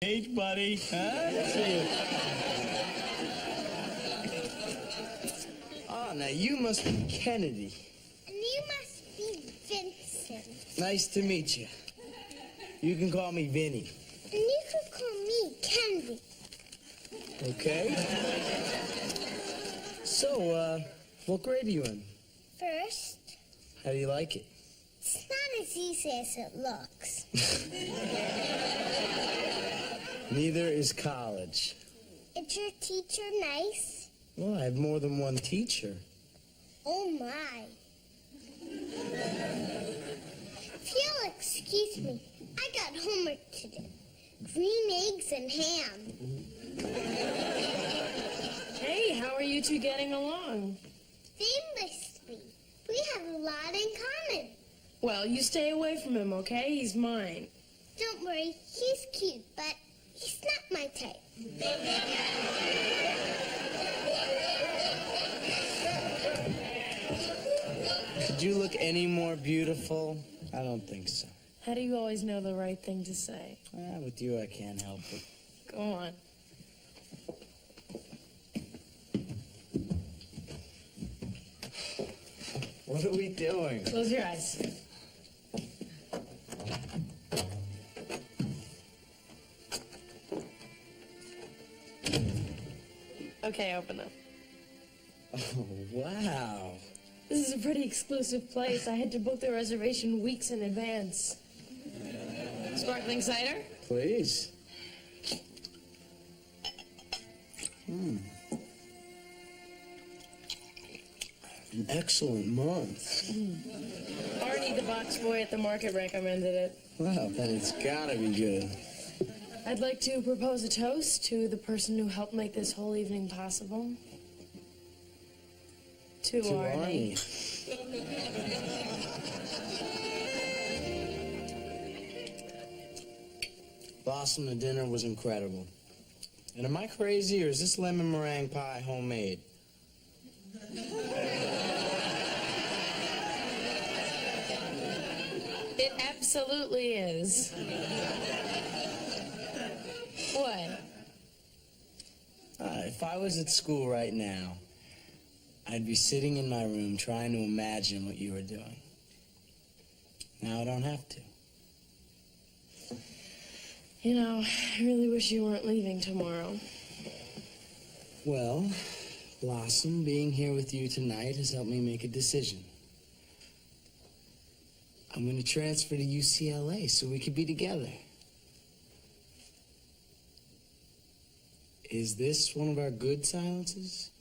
Hey, buddy. Huh? See you. Oh, now you must be Kennedy. And you must be Vincent. Nice to meet you. You can call me Vinny. And you can call me Kennedy. Okay. So, what grade are you in? First, How do you like it? it's not as easy as it looks. Neither is college. Is your teacher nice? Well, I have more than one teacher. Oh, my. If you'll excuse me, I got homework to do. Green eggs and ham. Hey, how are you two getting along? Famously, we have a lot in common. Well, you stay away from him, okay? He's mine. Don't worry, he's cute, but he's not my type. Could you look any more beautiful? I don't think so. How do you always know the right thing to say? With you, I can't help it. Go on. What are we doing? Close your eyes. Okay, open them. Oh, wow. This is a pretty exclusive place. I had to book the reservation weeks in advance. Sparkling cider? Please. An excellent month. Arnie, the box boy at the market, recommended it. Well, then it's gotta be good. I'd like to propose a toast to the person who helped make this whole evening possible. To Arnie. Blossom, the dinner was incredible. And am I crazy, or is this lemon meringue pie homemade? It absolutely is. What? If I was at school right now, I'd be sitting in my room trying to imagine what you were doing. Now I don't have to. You know, I really wish you weren't leaving tomorrow. Well, Blossom, being here with you tonight has helped me make a decision. I'm going to transfer to UCLA so we could be together. Is this one of our good silences?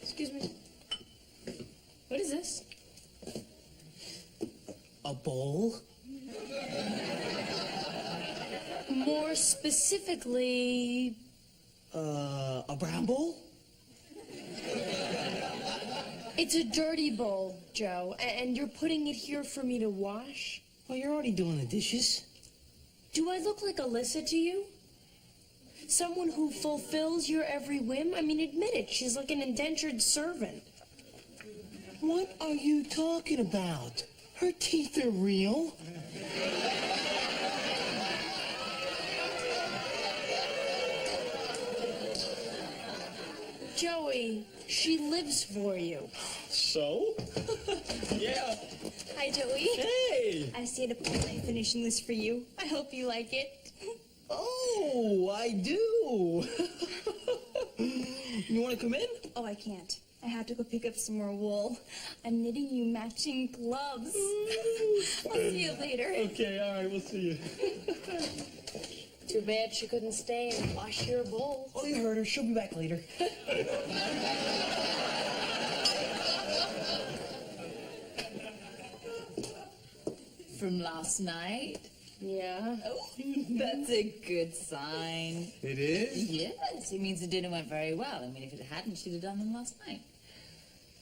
Excuse me. What is this? A bowl? More specifically, A brown bowl? it's a dirty bowl, Joe, and you're putting it here for me to wash? Well, you're already doing the dishes. Do I look like Alyssa to you? Someone who fulfills your every whim? I mean, admit it, she's like an indentured servant. What are you talking about? Her teeth are real. Joey, she lives for you. So? Yeah. Hi, Joey. Hey! I stayed up all night finishing this for you. I hope you like it. Oh, I do. You want to come in? Oh, I can't. I have to go pick up some more wool. I'm knitting you matching gloves. I'll see you later. Okay, all right, we'll see you. Too bad she couldn't stay and wash your bowl. Oh, you heard her. She'll be back later. From last night? Yeah. Oh, that's a good sign. It is? Yes, it means the dinner went very well. I mean, if it hadn't, she'd have done them last night.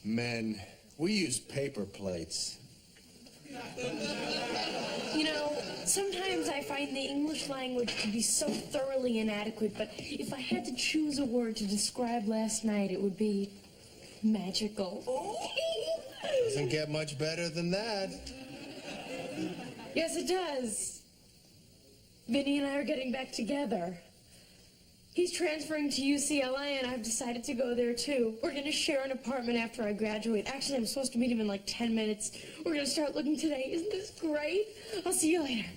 Men We use paper plates. You know, sometimes I find the English language to be so thoroughly inadequate, but if I had to choose a word to describe last night, it would be magical. Doesn't get much better than that. Yes, it does. Vinny and I are getting back together. He's transferring to UCLA, and I've decided to go there, too. We're going to share an apartment after I graduate. Actually, I'm supposed to meet him in like 10 minutes. We're going to start looking today. Isn't this great? I'll see you later.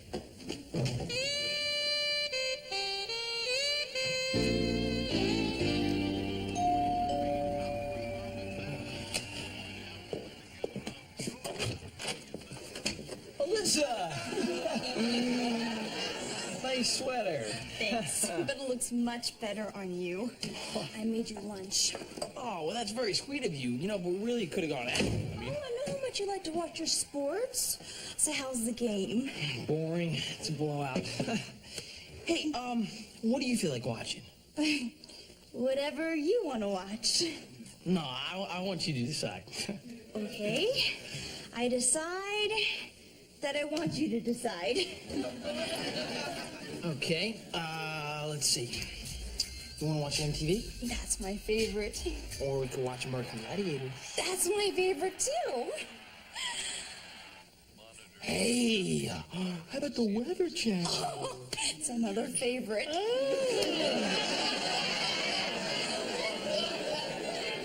Alyssa! Nice sweater. Thanks, but it looks much better on you. I made you lunch. Oh, well, that's very sweet of you. You know, but we really could have gone out. I mean, Oh, I know how much you like to watch your sports. So how's the game? boring. It's a blowout. Hey, what do you feel like watching? Whatever you want to watch. No, I want you to decide. Okay, I decide that I want you to decide. Okay, let's see. You want to watch MTV? That's my favorite. Or we could watch American Gladiator. That's my favorite too. Hey, how about the Weather Channel? Oh, it's another favorite.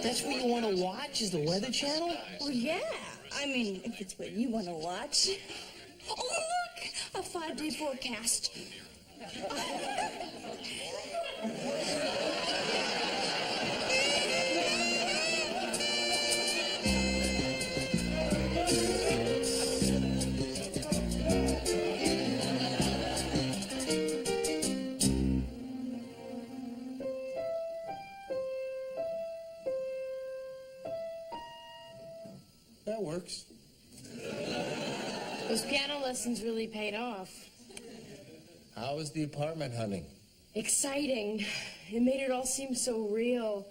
That's what you want to watch, is the Weather Channel? Well, yeah. I mean, if it's what you want to watch. Oh, look! A 5-day forecast. That works. Those piano lessons really paid off. How is the apartment hunting? Exciting. It made it all seem so real.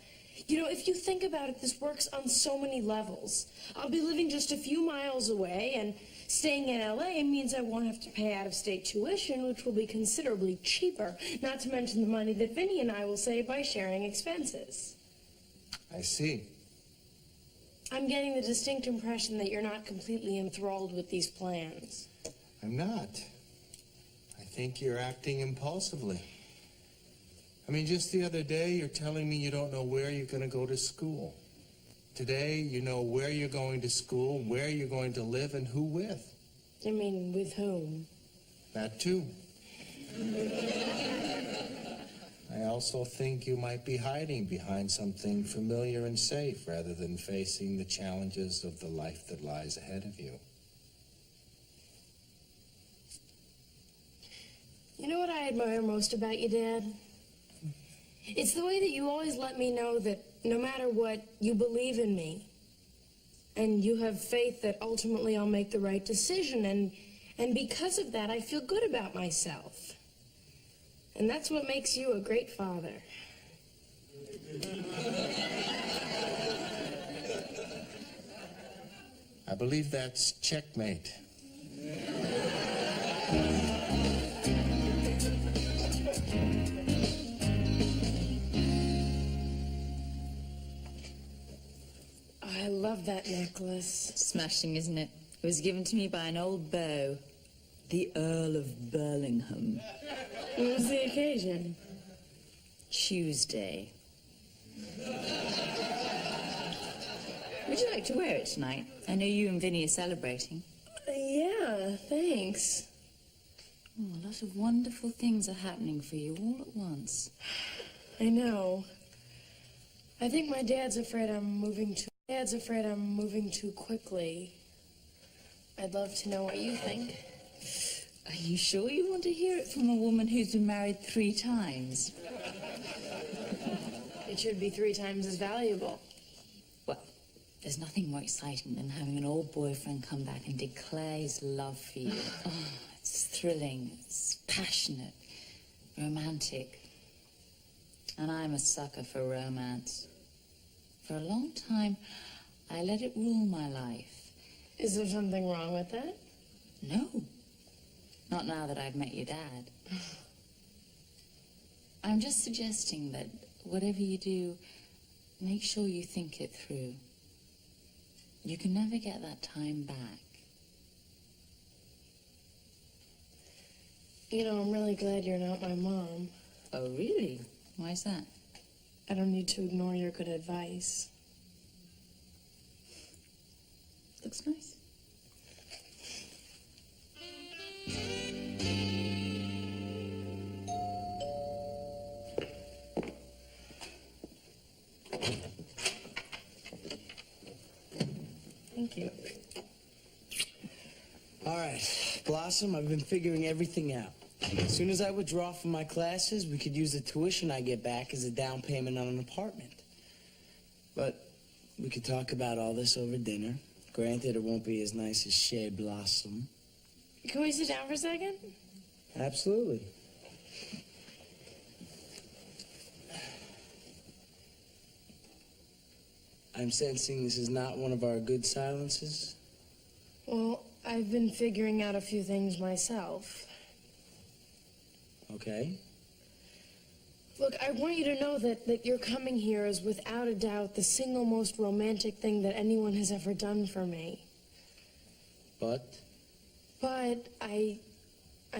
You know, if you think about it, this works on so many levels. I'll be living just a few miles away, and staying in LA means I won't have to pay out-of-state tuition, which will be considerably cheaper, not to mention the money that Vinny and I will save by sharing expenses. I see. I'm getting the distinct impression that you're not completely enthralled with these plans. I'm not. I think you're acting impulsively. I mean, just the other day, you're telling me you don't know where you're going to go to school. Today, you know where you're going to school, where you're going to live, and who with. I mean, with whom? That too. I also think you might be hiding behind something familiar and safe rather than facing the challenges of the life that lies ahead of you. You know what I admire most about you, Dad? It's the way that you always let me know that no matter what, you believe in me. And you have faith that ultimately I'll make the right decision. And because of that, I feel good about myself. And that's what makes you a great father. I believe that's checkmate. I love that necklace. Smashing, isn't it? It was given to me by an old beau, the Earl of Burlingham. What was the occasion? Tuesday. Would you like to wear it tonight? I know you and Vinny are celebrating. Yeah, thanks. Oh, a lot of wonderful things are happening for you all at once. I know. I think my dad's afraid I'm moving too quickly. I'd love to know what you think. Are you sure you want to hear it from a woman who's been married 3 times? It should be 3 times as valuable. Well, there's nothing more exciting than having an old boyfriend come back and declare his love for you. Oh, it's thrilling, it's passionate, romantic. And I'm a sucker for romance. For a long time, I let it rule my life. Is there something wrong with that? No. Not now that I've met your dad. I'm just suggesting that whatever you do, make sure you think it through. You can never get that time back. You know, I'm really glad you're not my mom. Oh, really? Why's that? I don't need to ignore your good advice. Looks nice. Thank you. All right, Blossom, I've been figuring everything out. As soon as I withdraw from my classes, we could use the tuition I get back as a down payment on an apartment. But we could talk about all this over dinner. Granted, it won't be as nice as Chez Blossom. Can we sit down for a second? Absolutely. I'm sensing this is not one of our good silences. Well, I've been figuring out a few things myself. Okay. Look, I want you to know that your coming here is without a doubt the single most romantic thing that anyone has ever done for me. But I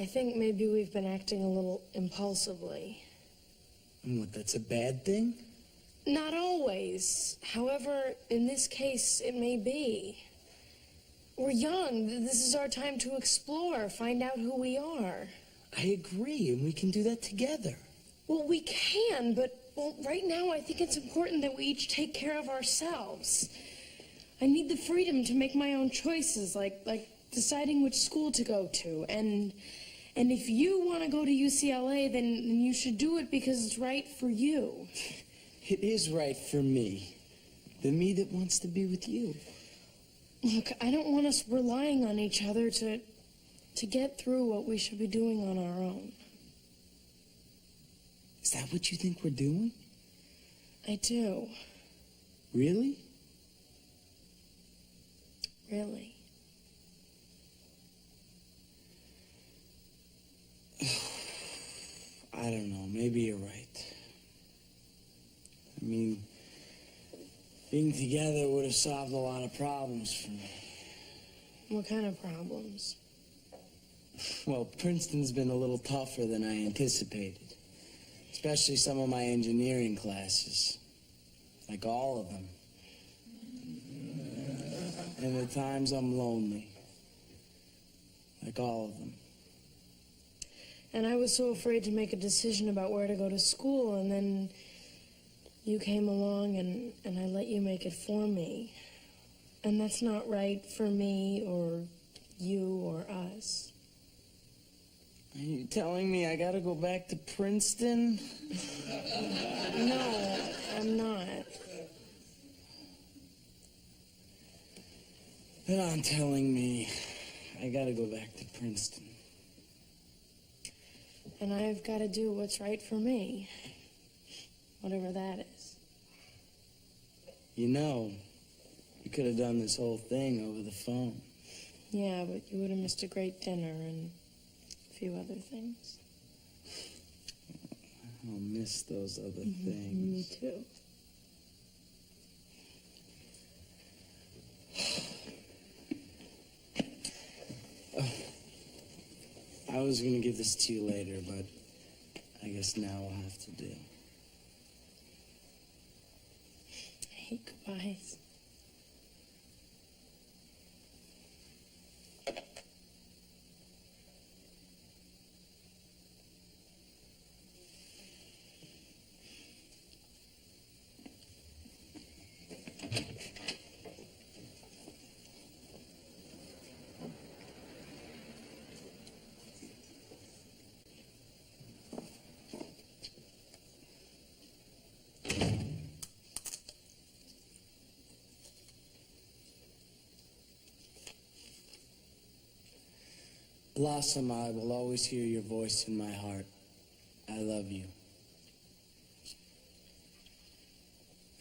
think maybe we've been acting a little impulsively. and what, that's a bad thing? Not always. However, in this case, it may be. We're young. This is our time to explore, find out who we are. I agree, and we can do that together. Well, we can, but right now I think it's important that we each take care of ourselves. I need the freedom to make my own choices, like deciding which school to go to. And if you want to go to UCLA, then you should do it because it's right for you. It is right for me. The me that wants to be with you. Look, I don't want us relying on each other to get through what we should be doing on our own. Is that what you think we're doing? I do. Really? Really. I don't know. Maybe you're right. I mean, being together would have solved a lot of problems for me. What kind of problems? Well, Princeton's been a little tougher than I anticipated. Especially some of my engineering classes. Like all of them. And at times I'm lonely. Like all of them. And I was so afraid to make a decision about where to go to school, and then you came along and I let you make it for me. And that's not right for me or you or us. Are you telling me I gotta go back to Princeton? No, I'm not. Then I'm telling me I gotta go back to Princeton. And I've got to do what's right for me. Whatever that is. You know, you could have done this whole thing over the phone. Yeah, but you would have missed a great dinner and a few other things. I'll miss those other things. Me too. I was gonna give this to you later, but I guess now I'll have to do. I hate goodbyes. Blossom, I will always hear your voice in my heart. I love you.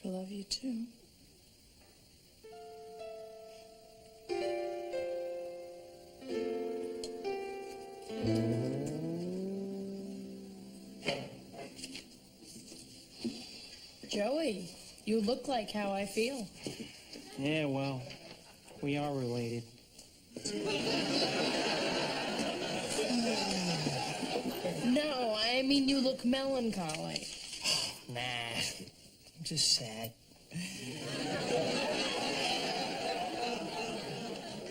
I love you too. Joey, you look like how I feel. Yeah, well, we are related. No, I mean you look melancholy. Nah, I'm just sad.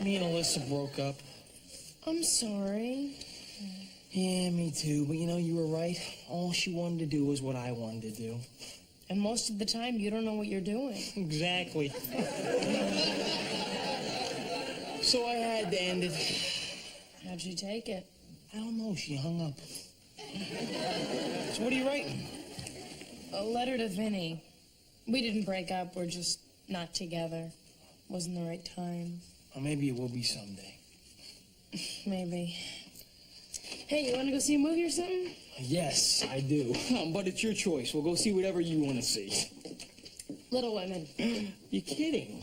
Me and Alyssa broke up. I'm sorry. Yeah, me too. But you know, you were right. All she wanted to do was what I wanted to do. And most of the time, you don't know what you're doing. Exactly. So I had to end it. How'd you take it? I don't know. She hung up. So what are you writing? A letter to Vinny. We didn't break up. We're just not together. Wasn't the right time. Or maybe it will be someday. Maybe. Hey, you want to go see a movie or something? Yes, I do. But it's your choice. We'll go see whatever you want to see. Little Women. You kidding?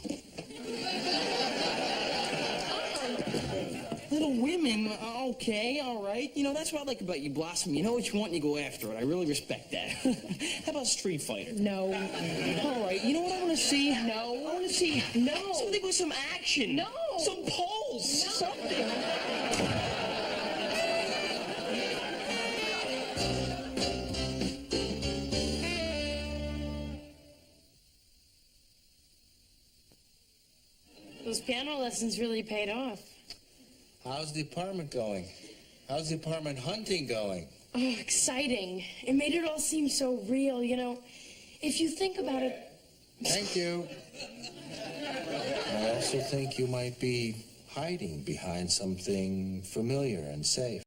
Little Women? Okay, all right. You know, that's what I like about you, Blossom. You know what you want and you go after it. I really respect that. How about Street Fighter? No. All right, you know what I want to see? No. I want to see something with some action. No. Some pulse. No. Something. Those piano lessons really paid off. How's the apartment going? How's the apartment hunting going? Oh, exciting. It made it all seem so real, you know. If you think about it... Thank you. I also think you might be hiding behind something familiar and safe.